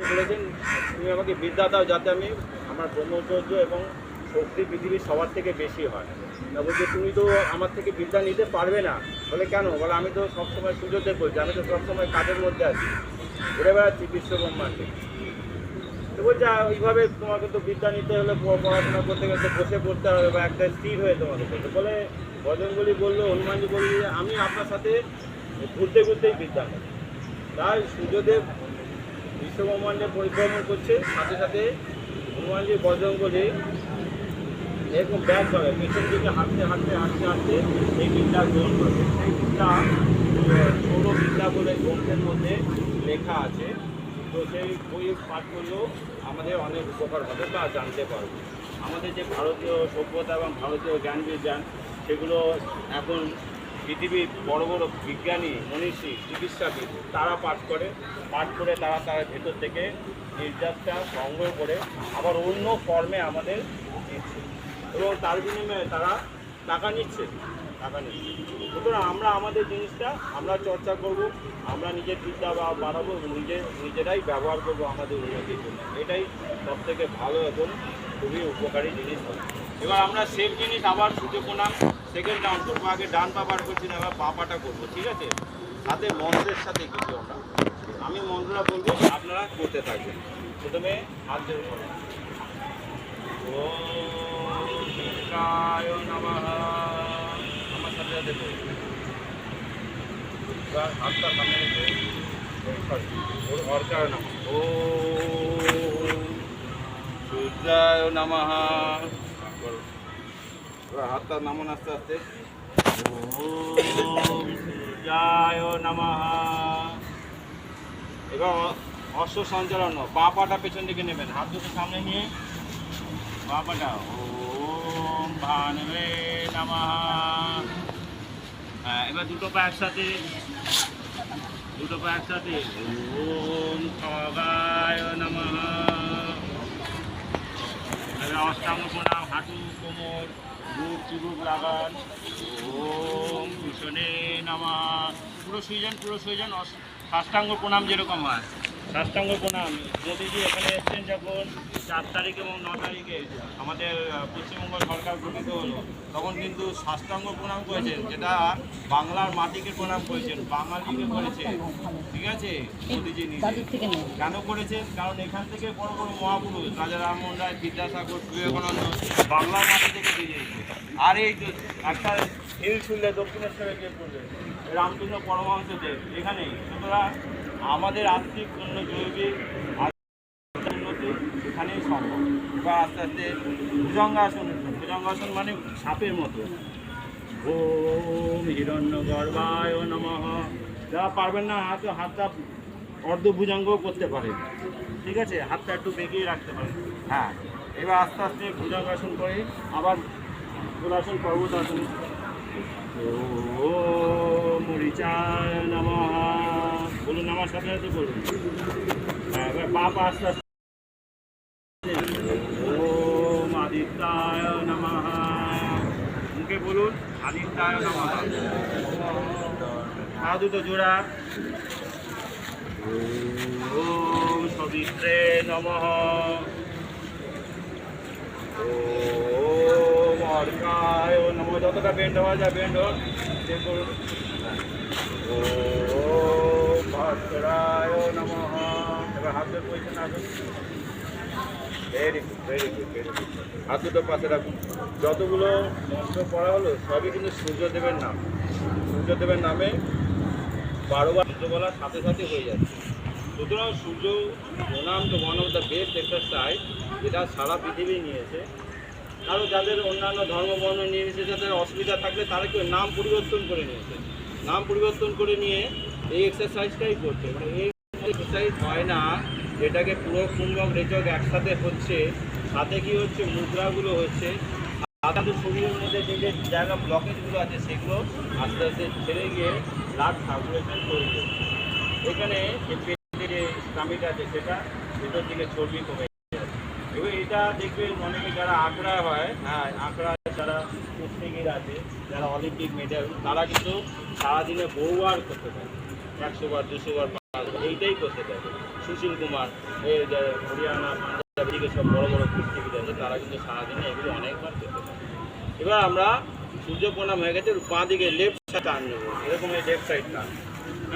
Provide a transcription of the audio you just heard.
বলেছেন তুমি আমাকে বিদ্যা দাও যাতে আমি আমার ব্রহ্মচর্য এবং শক্তি পৃথিবীর সবার থেকে বেশি হয়। তা বলছে তুমি তো আমার থেকে বিদ্যা নিতে পারবে না। বলে কেন? বলে আমি তো সবসময় সুযোগে করছি, আমি তো সবসময় কাজের মধ্যে আছি, ঘুরে বেড়াচ্ছি বিশ্বব্রহ্মাণ্ডে। তো বলছে ওইভাবে তোমাকে তো বিদ্যা নিতে হলে পড়াশোনা করতে গেলে বসে পড়তে হবে বা একটা স্থির হয়ে তোমাকে করতে। বলে বজরঙ্গলী বললো, হনুমানজি বললো যে আমি আপনার সাথে ঘুরতে ঘুরতেই বিদ্যা নেব। তাই সূর্যদেব বিশ্বব্রহ্মাণ্ডে পরিভ্রমণ করছে, সাথে সাথে হনুমানজি বজরঙ্গলী এরকম ব্যাগ হবে, পেছন দিকে হাঁটতে হাঁটতে হাঁটতে হাঁটতে এই বিদ্যা গ্রহণ করবে। সেই বিদ্যা সৌরবিদ্যা বলে গ্রন্থের মধ্যে লেখা আছে। তো সেই বই পাঠ করলেও আমাদের অনেক উপকার হবে বা জানতে পারবো। আমাদের যে ভারতীয় সভ্যতা এবং ভারতীয় জ্ঞান বিজ্ঞান সেগুলো এখন পৃথিবীর বড় বড় বিজ্ঞানী, মনীষী, চিকিৎসাবিদ তারা পাঠ করে তারা ভেতর থেকে নির্যাসটা সংগ্রহ করে আবার অন্য ফর্মে আমাদের দিচ্ছে এবং তার বিনিময়ে তারা টাকা নিচ্ছে। সুতরাং আমরা আমাদের জিনিসটা আমরা চর্চা করব, আমরা নিজের বিদ্যা বাড়াবো, নিজেরাই ব্যবহার করব আমাদের উন্নতির জন্য। এটাই সবথেকে ভালো এবং খুবই উপকারী জিনিস হবে। এবার আমরা সেম জিনিস আবার সূর্য প্রণাম সেকেন্ড রাউন্ড করবো। আগে ডান পা বার করছি না, এবার পা পাটা করবো, ঠিক আছে? সাথে মন্ত্রের সাথে কিছু আমি মন্ত্রটা বলবো, আপনারা করতে থাকবেন। প্রথমে হাতের উপরে ওম শিবায় নমঃ, আমার সাথে সাথে বলবো। এবার হাতটা সামনে রেখে ওর অর্কার নাম ওম সূর্যায় নমঃ করো। এবার হাতটা নামান আস্তে আস্তে ওম সূর্যায় নমঃ। এবার অশ্ব সঞ্চালন, পা পাটা পেছন দিকে নেবেন, হাত দুটো সামনে নিয়ে পা পাটা ওম ভানবে নমঃ। এবার দুটো পা একসাথে ওম খগায় নমঃ। এবার অষ্টাঙ্গ প্রণাম, হাঁটু কোমর বুক চিবুক লাগান ওম ভূষণে নমঃ। পুরো সুইজন সাষ্টাঙ্গ প্রণাম যেরকম হয় সাষ্টাঙ্গ প্রণাম। মোদিজি এখানে এসছেন যখন 4 তারিখ এবং 9 তারিখে আমাদের পশ্চিমবঙ্গ সরকার গঠিত হলো, তখন কিন্তু সাষ্টাঙ্গ প্রণাম করেছেন, যেটা বাংলার মাটিকে প্রণাম করেছেন, বাঙালিকে করেছে, ঠিক আছে? মোদিজি নিজে কেন করেছেন? কারণ এখান থেকে বড় বড় মহাপুরুষ রাজা রামমোহন রায়, বিদ্যাসাগর, বিবেকানন্দ বাংলার মাটি থেকে বেরিয়েছে। আর এই একটা হিল ছুড়লে দক্ষিণেশ্বরে গিয়ে পড়বে রামচন্দ্র পরমহংসদেব এখানেই। সুতরাং আমাদের আর্থিক জন্য জৈবিক উন্নতি এখানেই সম্ভব। এবার আস্তে আস্তে ভুজঙ্গাসন মানে সাপের মতো ওম হিরণ্যগর্ভায় নমঃ। যারা পারবেন না হাতটা অর্ধভুজঙ্গ করতে পারে, ঠিক আছে? হাতটা একটু বেঁকিয়ে রাখতে পারে। হ্যাঁ, এবার আস্তে আস্তে ভুজঙ্গাসন করে আবার গোলাসন, পর্বতাসন ওম মরিচায় নমঃ বলুন, আমার সাথে সাথে বলুন। হ্যাঁ, এবার পা আস্তে আস্তে ওম আদিত্যায় নমঃ মুখে বলুন, আদিত্যায় নমঃ। পা দুটো জোড়া ওম সবিত্রে নমঃ ওম অর্কায় নমঃ। যতটা বেন্ড হওয়া যায় বেন্ড হোক, করুন ওম ভাস্করায় নমঃ। এবার হাতের পজিশন আসুন, ভেরি গুড। হাত দুটো পাশে রাখুন। যতগুলো মন্ত্র পড়া হলো সবই কিন্তু সূর্যদেবের নামে 12 বার মন্ত্র বলার সাথে সাথে হয়ে যাচ্ছে। সুতরাং সূর্য প্রণাম তো one of the best exercise, যেটা সারা পৃথিবী নিয়েছে। আরও যাদের অন্যান্য ধর্মবর্ণ নিয়েছে, যাদের অসুবিধা থাকলে তারা কেউ নাম পরিবর্তন করে নিয়েছে, নিয়ে এই এক্সারসাইজটাই করছে। মানে এই এক্সারসাইজ হয় না, যেটাকে পুরো কুম্ভক রেচক একসাথে হচ্ছে, সাথে কি হচ্ছে মুদ্রাগুলো হচ্ছে, আমাদের শরীরের মধ্যে যে জায়গা ব্লকেজগুলো আছে সেগুলো আস্তে আস্তে ছেড়ে গিয়ে ব্লাড সার্কুলেশন তৈরি হচ্ছে। এখানে যে পেটের যে স্টামিটা আছে সেটা ভেতর দিকে চর্বি কমে যাচ্ছে। এবার এটা দেখবেন অনেকে যারা আঁকড়া হয়, হ্যাঁ আঁকড়া যারা কুস্তিগির আছে, যারা অলিম্পিক মেডেল, তারা কিন্তু সারাদিনে বহুবার করতে পারে, 100 বার 200 বার এইটাই করতে চাইবে। সুশীল কুমার, এই যে হরিয়ানা, পাঞ্জাব দিকে সব বড় বড় কৃষিবিদ আছে, তারা কিন্তু সারাদিনে এগুলো অনেকবার করতে পারে। এবার আমরা সূর্য প্রণাম হয়ে গেছে, বাঁ দিকে লেফট সাইড টার্ন নেবো, এরকম এই লেফট সাইড টার্ন।